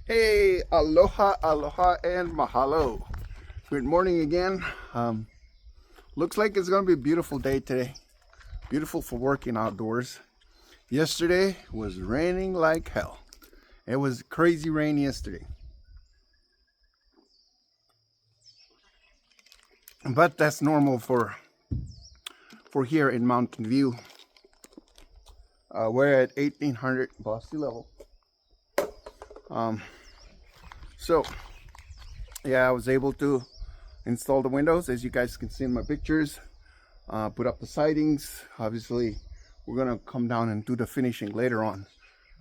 Hey, aloha, aloha, and mahalo. Good morning again. Looks like it's gonna be a beautiful day today. Beautiful for working outdoors. Yesterday was raining like hell. It was crazy rain yesterday. But that's normal for here in Mountain View. We're at 1800 sea level. So yeah, I was able to install the windows, as you guys can see in my pictures. Put up the sidings. Obviously we're gonna come down and do the finishing later on,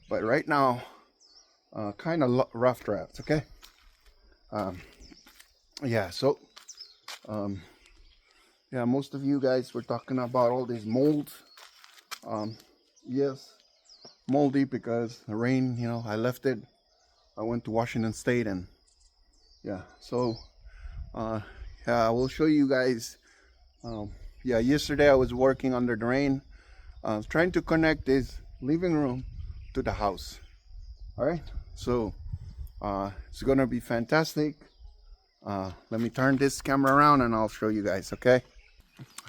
but right now kind of rough drafts. Okay. Yeah, so yeah, most of you guys were talking about all these molds. Yes, moldy because the rain, you know, I left it. I went to Washington State, and yeah, so yeah, I will show you guys. Yeah, yesterday I was working under the rain, trying to connect this living room to the house. All right, so it's gonna be fantastic. Let me turn this camera around and I'll show you guys. Okay.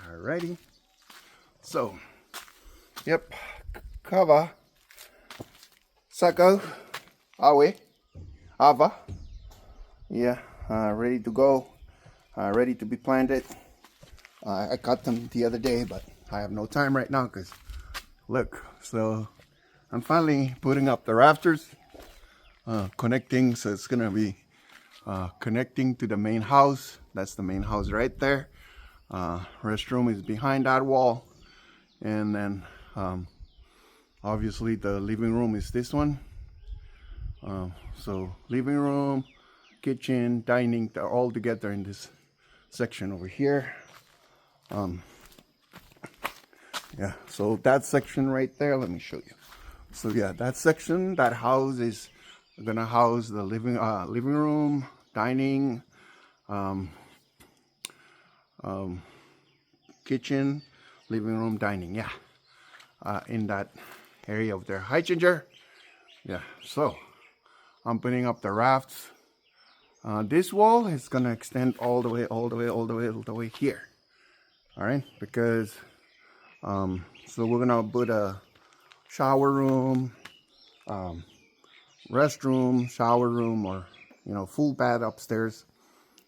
Alrighty. So, yep, Kava, Sako, Awe, Ava, yeah, ready to go, ready to be planted. I cut them the other day, but I have no time right now because look, so I'm finally putting up the rafters, connecting, so it's gonna be connecting to the main house. That's the main house right there. Restroom is behind that wall, and then obviously the living room is this one. So living room, kitchen, dining, they're all together in this section over here. Yeah, so that section right there, let me show you. So yeah, that section, that house is gonna house the living room, dining, kitchen, living room, dining. Yeah, in that area of there. Hi, Ginger. Yeah, so I'm putting up the rafts. This wall is gonna extend all the way here. All right, because so we're gonna put a shower room, restroom, shower room, or full bath upstairs,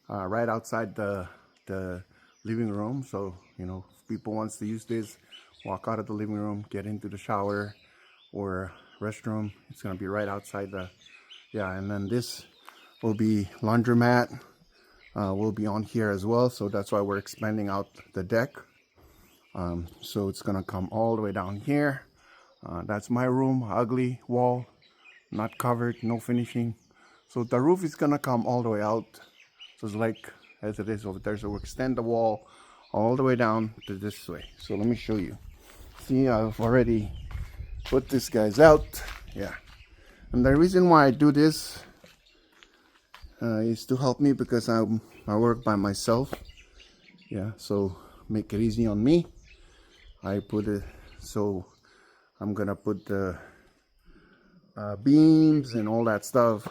right outside the living room. So if people wants to use this, walk out of the living room, get into the shower or restroom, it's gonna be right outside the, yeah. And then this will be laundromat, will be on here as well, so that's why we're expanding out the deck. So it's gonna come all the way down here. That's my room, ugly wall, not covered, no finishing. So the roof is gonna come all the way out, so it's like as it is over there. So we'll extend the wall all the way down to this way. So let me show you. See, I've already put these guys out. Yeah, and the reason why I do this is to help me, because I work by myself. Yeah, so make it easy on me. I put it, so I'm gonna put the beams and all that stuff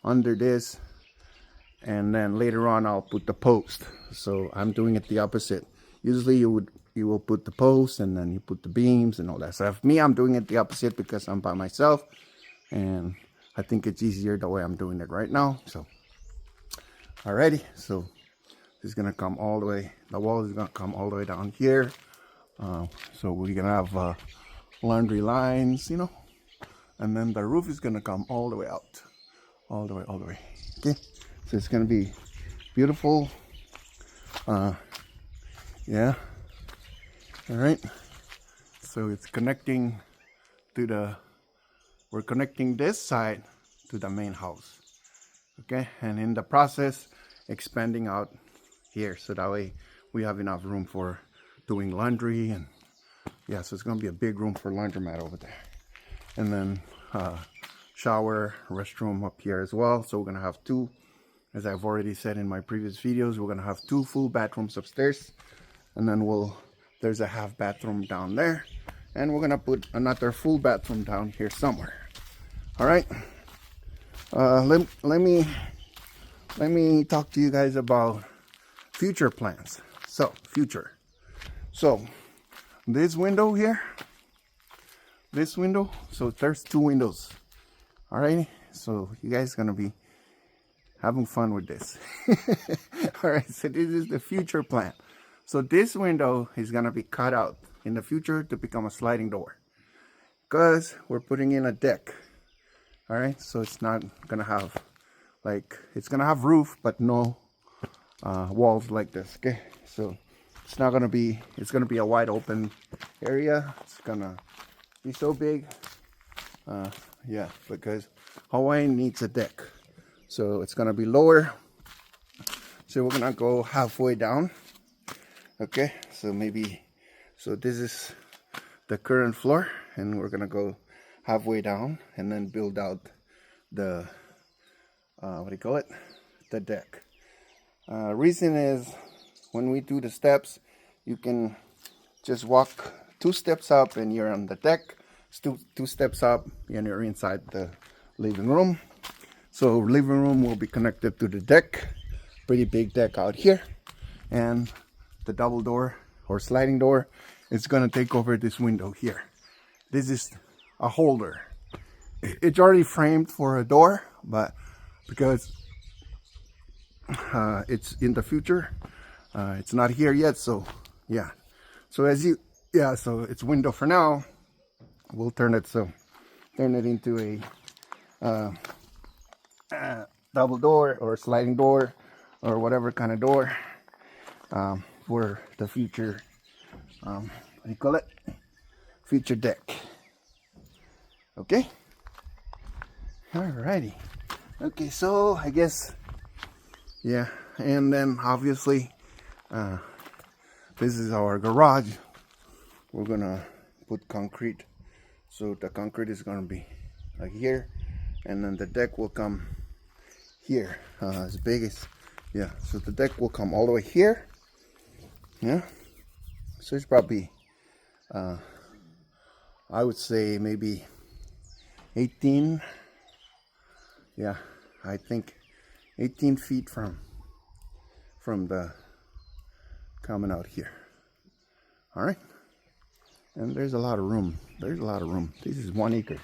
under this, and then later on I'll put the post. So I'm doing it the opposite. Usually you will put the post and then you put the beams and all that stuff. Me, I'm doing it the opposite because I'm by myself, and I think it's easier the way I'm doing it right now. So alrighty, so it's gonna come all the way, the wall is gonna come all the way down here. So we're gonna have laundry lines, and then the roof is gonna come all the way out, all the way. Okay, so it's gonna be beautiful. Yeah, all right, so it's connecting to we're connecting this side to the main house. Okay, and in the process expanding out here, so that way we have enough room for doing laundry. And yeah, so it's gonna be a big room for laundromat over there, and then shower, restroom up here as well. So we're gonna have two, as I've already said in my previous videos, we're gonna have two full bathrooms upstairs, and then there's a half bathroom down there, and we're gonna put another full bathroom down here somewhere. All right, let me talk to you guys about future plans. So future. So this window here, this window. So there's two windows. All right. So you guys gonna be having fun with this. All right. So this is the future plan. So this window is gonna be cut out in the future to become a sliding door, because we're putting in a deck. All right. So it's not gonna have like, it's gonna have roof but no walls like this. Okay. So it's not gonna be, it's gonna be a wide open area. It's gonna be so big. Yeah, because Hawaii needs a deck. So it's gonna be lower. So we're gonna go halfway down. Okay, so maybe, so this is the current floor, and we're gonna go halfway down and then build out the what do you call it, the deck. Reason is, when we do the steps, you can just walk 2 steps up and you're on the deck, two steps up and you're inside the living room. So living room will be connected to the deck, pretty big deck out here, and the double door or sliding door is gonna take over this window here. This is a holder. It's already framed for a door, but because it's in the future, it's not here yet. So yeah, so as you, yeah, so it's window for now. We'll turn it into a double door or sliding door or whatever kind of door for the future, what do you call it, future deck. Okay, alrighty. Okay, so I guess, yeah, and then obviously this is our garage. We're gonna put concrete, so the concrete is gonna be like here, and then the deck will come here, as big as, yeah, so the deck will come all the way here. Yeah, so it's probably I would say maybe 18, yeah, I think 18 feet from the coming out here. All right, and there's a lot of room. There's a lot of room. This is 1 acre.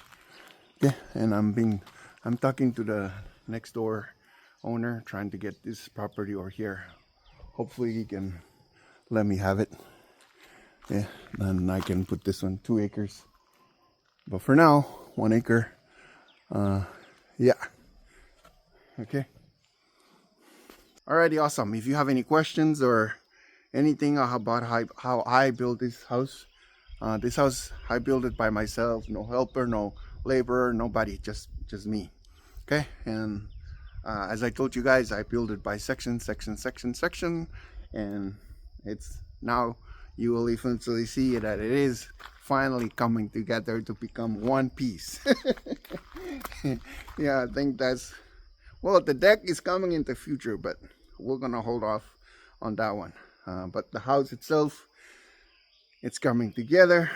Yeah, and I'm talking to the next door owner, trying to get this property over here. Hopefully he can let me have it. Yeah, then I can put this one 2 acres. But for now, 1 acre. Yeah. Okay. Alrighty, awesome. If you have any questions or anything about how I built this house I built it by myself. No helper, no laborer, nobody. Just me. Okay. And as I told you guys, I built it by section, and it's now you will eventually see that it is finally coming together to become one piece. Yeah, I think that's, well, the deck is coming in the future, but we're gonna hold off on that one. But the house itself, it's coming together.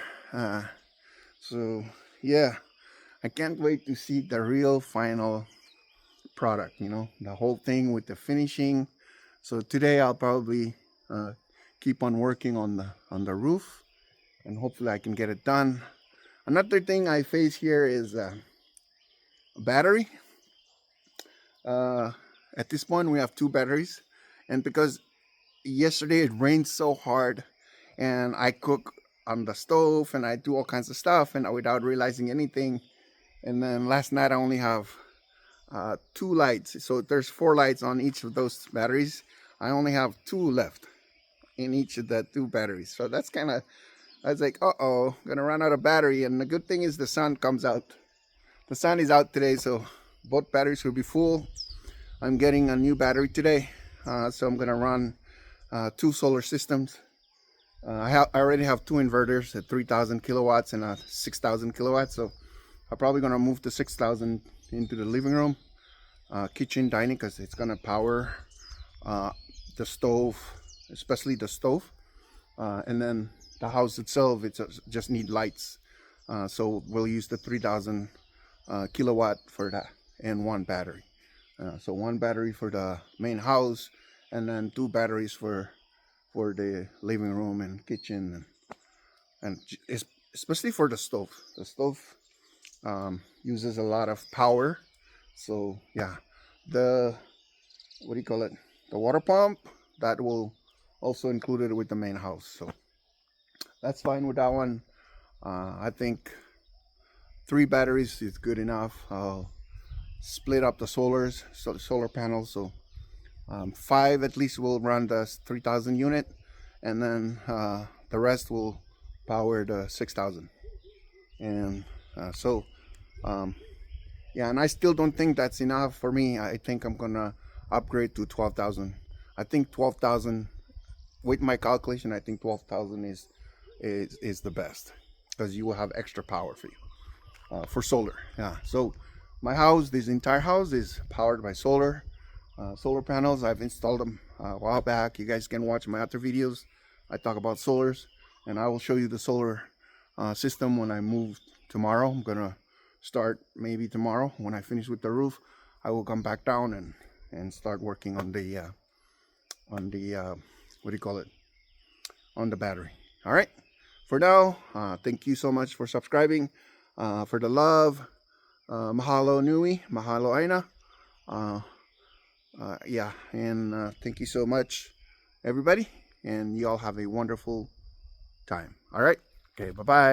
So yeah, I can't wait to see the real final product, you know, the whole thing with the finishing. So today I'll probably keep on working on the roof, and hopefully I can get it done. Another thing I face here is a battery. At this point we have 2 batteries, and because yesterday it rained so hard and I cook on the stove and I do all kinds of stuff and without realizing anything, and then last night I only have 2 lights, so there's 4 lights on each of those batteries. I only have 2 left in each of the 2 batteries, so that's kind of, I was like, uh-oh, gonna run out of battery. And the good thing is the sun comes out. The sun is out today, so both batteries will be full. I'm getting a new battery today, so I'm gonna run 2 solar systems. I already have 2 inverters at 3,000 kilowatts and 6,000 kilowatts, so I'm probably gonna move the 6,000 into the living room, kitchen, dining, because it's gonna power the stove, especially the stove, and then the house itself, it just need lights, so we'll use the 3,000 kilowatt for that. and 1 battery. So 1 battery for the main house, and then 2 batteries for the living room and kitchen, and especially for the stove. The stove uses a lot of power. So yeah, the what do you call it? The water pump, that will also include it with the main house. So that's fine with that one. I think 3 batteries is good enough. I'll split up the solar panels. So 5 at least will run the 3000 unit, and then the rest will power the 6000. And yeah, and I still don't think that's enough for me. I think I'm gonna upgrade to 12,000. I think 12,000, with my calculation, I think 12,000 is the best, because you will have extra power for you for solar. Yeah. So my house, this entire house, is powered by solar panels. I've installed them a while back. You guys can watch my other videos. I talk about solars, and I will show you the solar system when I move tomorrow. I'm gonna start maybe tomorrow when I finish with the roof. I will come back down and start working on the what do you call it, on the battery. All right, for now, thank you so much for subscribing, for the love. Mahalo nui, mahalo aina. Yeah, and thank you so much, everybody, and you all have a wonderful time. All right, okay, bye-bye.